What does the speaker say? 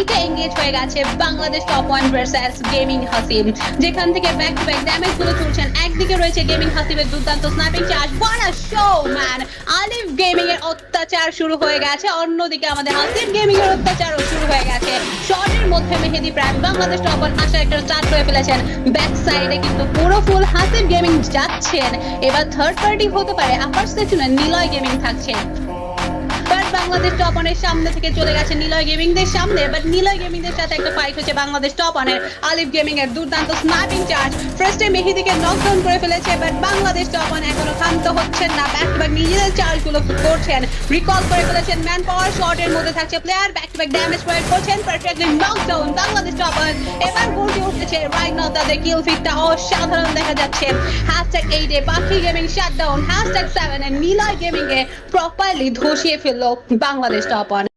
ফাইটে engage হয়ে গেছে Bangladesh top one versus gaming Hasib, যেখান থেকে ব্যাক টু ব্যাক ড্যামেজ গুলো তুলছেন। একদিকে রয়েছে গেমিং হাসিবের দুর্দান্ত sniping charge, what a show man. Alif gaming এর অত্যাচার শুরু হয়ে গেছে, অন্যদিকে আমাদের হাসিব গেমিং এর অত্যাচারও শুরু হয়ে গেছে। শটের মধ্যে মেহেদি প্রাইম বাংলাদেশ টপ ওয়ান আসার একটা স্টার্ট করে ফেলেছেন। ব্যাক সাইডে কিন্তু পুরো ফুল হাসিব গেমিং যাচ্ছেন। এবার থার্ড পার্টি হতে পারে, আপার সেকশনে নিলয় গেমিং থাকছে। বাংলাদেশ টপ ওয়ানের সামনে থেকে চলে গেছে নিলয় গেমিং দের সামনে, বাট নিলয় গেমিং দের সাথে একটা ফাইট হচ্ছে বাংলাদেশ টপ ওয়ানের। আলিফ গেমিং এর দুর্দান্ত স্নাইপিং চার্জ ফার্স্টে মেহেদিকে নকডাউন করে ফেলেছে, বাট বাংলাদেশ টপ ওয়ান এখনো ক্ষান্ত হচ্ছেন না। ব্যাক টু ব্যাক নিজেদের চার্জ গুলো করছেন, রিকল করে ফেলেছেন ম্যান পাওয়ার। শটের মধ্যে থাকছে player, back to back damage প্রয়োগ করছেন, perfectly knockdown Bangladesh top one. এবার গর্জে উঠেছে রাইট নাও, তাদের কিল ফিটটা অসাধারণ দেখা যাচ্ছে। হ্যাশট্যাগ 8 এ পাখি গেমিং শাটডাউন, হ্যাশট্যাগ 7 এ নিলয় গেমিং এ প্রপারলি ধসিয়ে ফেললো বাংলাদেশ টপ ওয়ান।